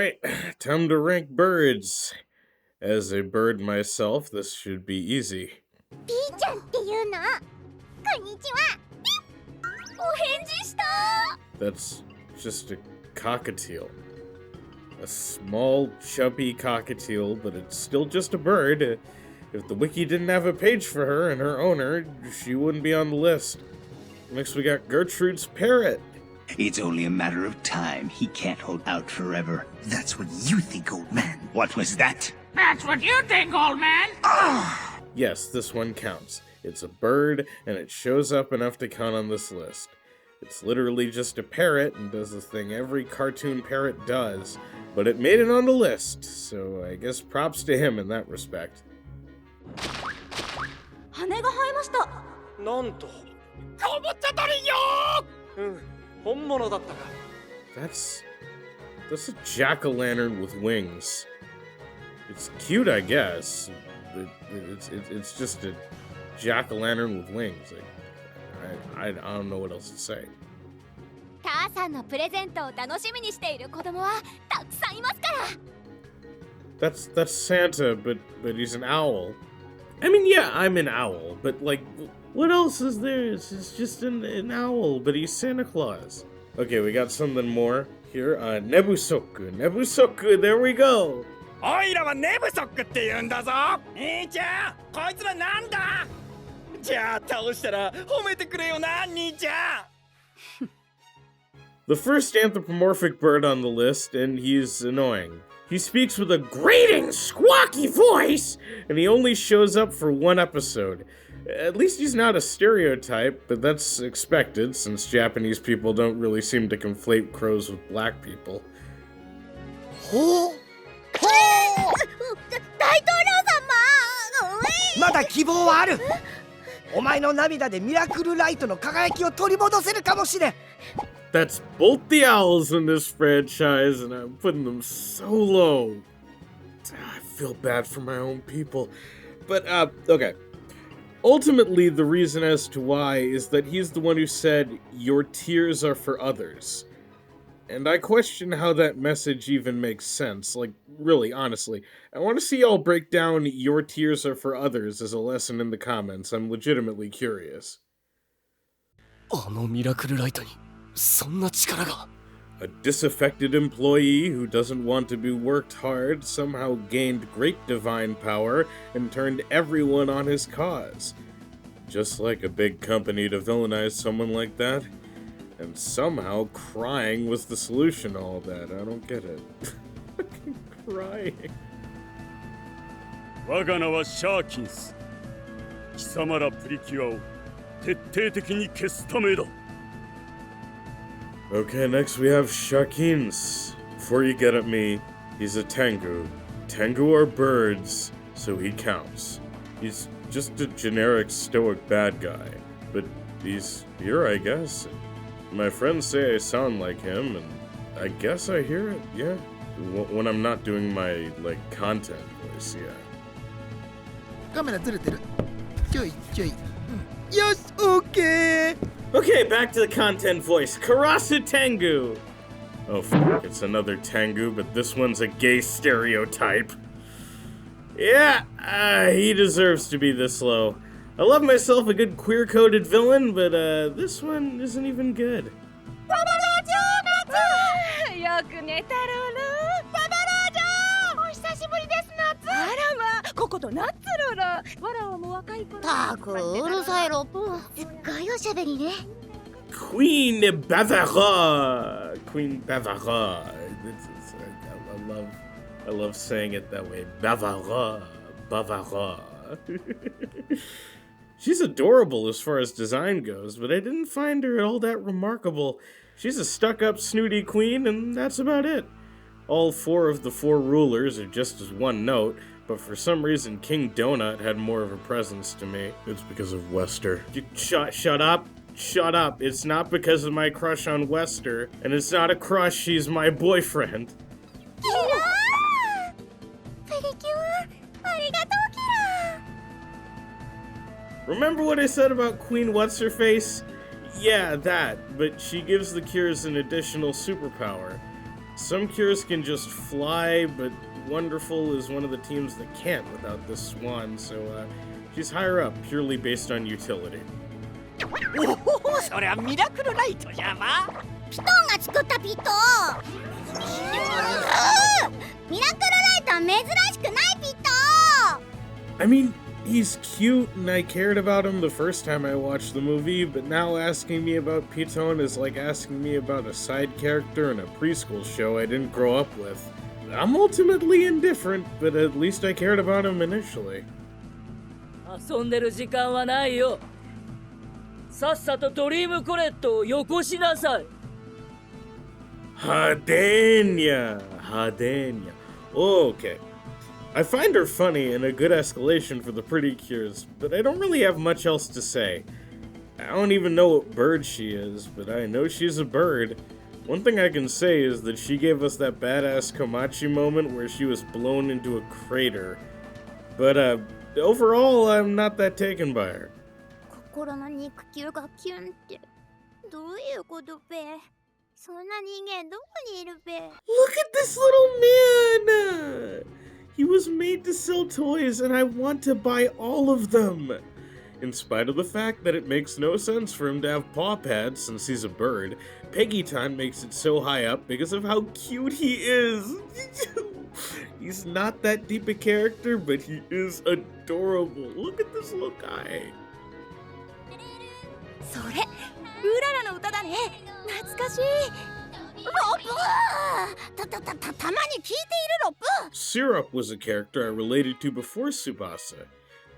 Alright, time to rank birds. As a bird myself, this should be easy. ピーちゃんっていうの。こんにちは。お返事した。 That's just a cockatiel. A small, chubby cockatiel, but it's still just a bird. If the wiki didn't have a page for her and her owner, she wouldn't be on the list. Next we got Gertrude's parrot. It's only a matter of time. He can't hold out forever. That's what you think, old man. What was that? That's what you think, old man! Yes, this one counts. It's a bird, and it shows up enough to count on this list. It's literally just a parrot and does the thing every cartoon parrot does, but it made it on the list, so I guess props to him in that respect. 羽が生えました。なんと。こぼっちゃったりよ本物だったか。That's a jack-o'-lantern with wings. It's cute, I guess. It's just a jack-o'-lantern with wings. I don't know what else to say. 母さんのプレゼントを楽しみにしている子供はたくさんいますから。That's Santa, but he's an owl. I mean, yeah, I'm an owl, but like, what else is there? It's just an owl, but he's Santa Claus. Okay, we got something more here. Nebusoku. Nebusoku, there we go. おいらはネブソックって言うんだぞ。兄ちゃん、こいつらなんだ。じゃあ倒したら褒めてくれよな、兄ちゃん。The first anthropomorphic bird on the list, and he's annoying. He speaks with a grating, squawky voice, and he only shows up for one episode. At least he's not a stereotype, but that's expected, since Japanese people don't really seem to conflate crows with black people. 大統領様。まだ希望はある。お前の涙でミラクルライトの輝きを取り戻せるかもしれん。That's both the owls in this franchise, and I'm putting them so low. I feel bad for my own people. But, okay. Ultimately, the reason as to why is that he's the one who said, "Your tears are for others." And I question how that message even makes sense. Like, really, honestly. I want to see y'all break down "Your tears are for others" as a lesson in the comments. I'm legitimately curious. あのミラクルライトにそんな力が。 A disaffected employee who doesn't want to be worked hard somehow gained great divine power and turned everyone on his cause. Just like a big company to villainize someone like that. And somehow crying was the solution to all that. I don't get it. Fucking crying. 我が名はシャーキンス。貴様らプリキュアを徹底的に消すためだ。 Okay, next we have Shakins. Before you get at me, he's a Tengu. Tengu are birds, so he counts. He's just a generic stoic bad guy, but he's here, I guess. My friends say I sound like him, and I guess I hear it, yeah. When I'm not doing my, like, content voice, yeah. カメラずれてる。ちょいちょい。よし、OK! Okay, back to the content voice. Karasa Tengu! Oh, fuck, it's another Tengu, but this one's a gay stereotype. Yeah, he deserves to be this low. I love myself a good queer-coded villain, but this one isn't even good. よく寝たろうな。ババラージョー。お久しぶりです、夏。あらまあ、こことナッツローラ。わらわも若い頃。たくうるさいロップ。すっごいおしゃべりね。Queen Bavara! Queen Bavara. I love saying it that way. Bavara. Bavara. She's adorable as far as design goes, but I didn't find her all that remarkable. She's a stuck-up, snooty queen, and that's about it. All four of the four rulers are just as one note, but for some reason King Donut had more of a presence to me. It's because of Wester. Shut up. Shut up. It's not because of my crush on Wester, and it's not a crush, she's my boyfriend. Remember what I said about Queen What's-Her-Face? Yeah, that, but she gives the Cures an additional superpower. Some cures can just fly, but Wonderful is one of the teams that can't without this swan, so she's higher up purely based on utility. おお、そりゃミラクルライトじゃわ。ピトンが作ったピトン。ミラクルライトは珍しくないピトン。 I mean, he's cute and I cared about him the first time I watched the movie, but now asking me about Piton is like asking me about a side character in a preschool show I didn't grow up with. I'm ultimately indifferent, but at least I cared about him initially. 遊んでる時間はないよ。さっさとドリームコレットをよこしなさい。Hadenia. Okay. I find her funny and a good escalation for the PreCures, but I don't really have much else to say. I don't even know what bird she is, but I know she's a bird. One thing I can say is that she gave us that badass Komachi moment where she was blown into a crater. But overall, I'm not that taken by her. 心の肉球がキュンって。どういうことべ。そんな人間どこにいるべ。 Look at this little man! He was made to sell toys and I want to buy all of them! In spite of the fact that it makes no sense for him to have paw pads since he's a bird, Peggyton makes it so high up because of how cute he is! He's not that deep a character, but he is adorable. Look at this little guy. それ、うららの歌だね。懐かしい。ロップ！たまに聞いているロップ。 Syrup was a character I related to before Tsubasa.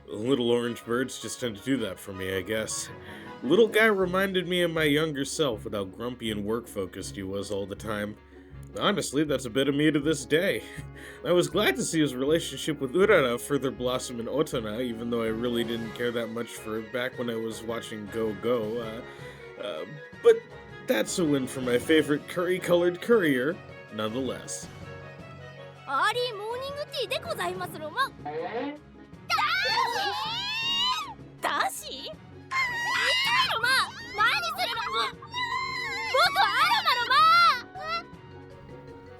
Little orange birds just tend to do that for me, I guess. Little guy reminded me of my younger self with how grumpy and work-focused he was all the time. Honestly, that's a bit of me to this day. I was glad to see his relationship with Urara further blossom in Otona, even though I really didn't care that much for it back when I was watching Go Go. But that's a win for my favorite curry-colored courier, nonetheless. アーリーモーニングティーでございますろも。ダッシー？痛いのま。何するの？僕はアロマのま。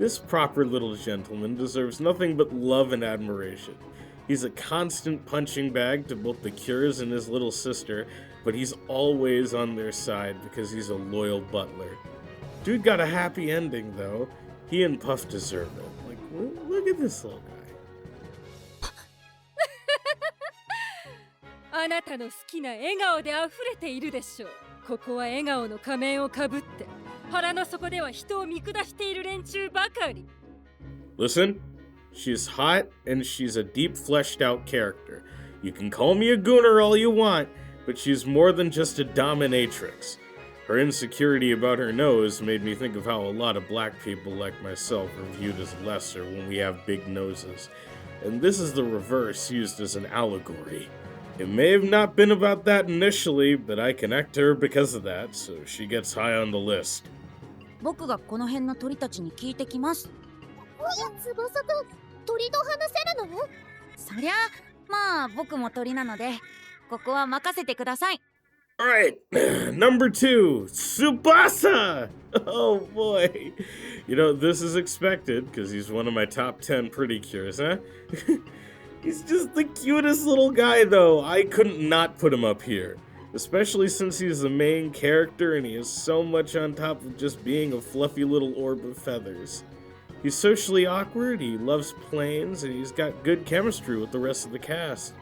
This proper little gentleman deserves nothing but love and admiration. He's a constant punching bag to both the Cures and his little sister, but he's always on their side because he's a loyal butler. Dude got a happy ending, though. He and Puff deserve it. Like, look at this little guy. あなたの好きな笑顔であふれているでしょう。ここは笑顔の仮面をかぶって、腹の底では人を見下している連中ばかり。Listen, she's hot and she's a deep fleshed out character. You can call me a gooner all you want, but she's more than just a dominatrix. Her insecurity about her nose made me think of how a lot of black people like myself are viewed as lesser when we have big noses. And this is the reverse used as an allegory. It may have not been about that initially, but I connect her because of that, so she gets high on the list. 僕がこの辺の鳥たちに聞いてきます。翼と鳥と話せるの？そりゃ、まあ僕も鳥なので、ここは任せてください。Alright, number 2, Tsubasa! Oh boy. You know, this is expected, because he's one of my top 10 PreCures, huh? He's just the cutest little guy, though. I couldn't not put him up here. Especially since he's the main character and he is so much on top of just being a fluffy little orb of feathers. He's socially awkward, he loves planes, and he's got good chemistry with the rest of the cast.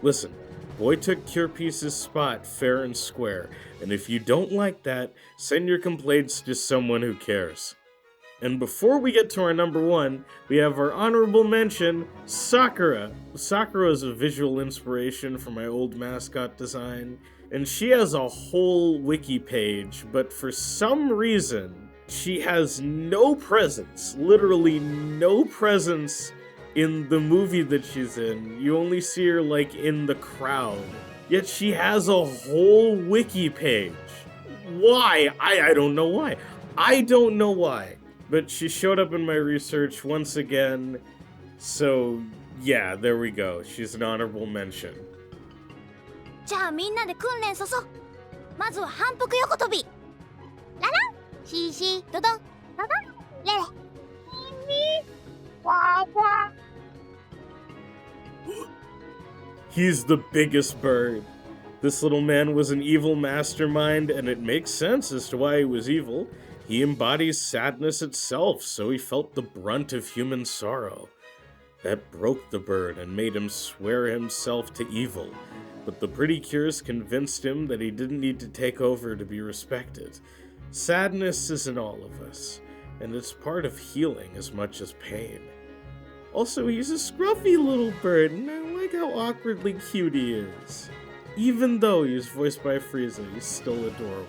Listen, boy took Curepiece's spot fair and square, and if you don't like that, send your complaints to someone who cares. And before we get to our number 1, we have our honorable mention, Sakura. Sakura is a visual inspiration for my old mascot design, and she has a whole wiki page, but for some reason, she has no presence, literally no presence in the movie that she's in. You only see her like in the crowd, yet she has a whole wiki page. Why? I don't know why. I don't know why. But she showed up in my research once again, so yeah, there we go. She's an honorable mention. じゃあみんなで訓練そそ。まずは反復横跳び。ララン、シーシー、ドドン、ドドン、レレ、He's the biggest bird. This little man was an evil mastermind, and it makes sense as to why he was evil. He embodies sadness itself, so he felt the brunt of human sorrow. That broke the bird and made him swear himself to evil, but the PreCures convinced him that he didn't need to take over to be respected. Sadness is in all of us, and it's part of healing as much as pain. Also, he's a scruffy little bird, and I like how awkwardly cute he is. Even though he's voiced by Frieza, he's still adorable.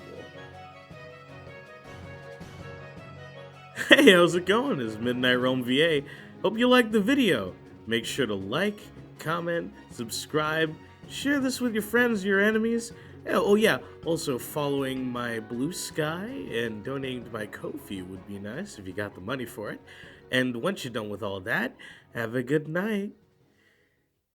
Hey, how's it going? It's Midnight Realm VA. Hope you liked the video. Make sure to like, comment, subscribe, share this with your friends, your enemies. Oh yeah, also following my Blue Sky and donating to my Ko-fi would be nice if you got the money for it. And once you're done with all that, have a good night.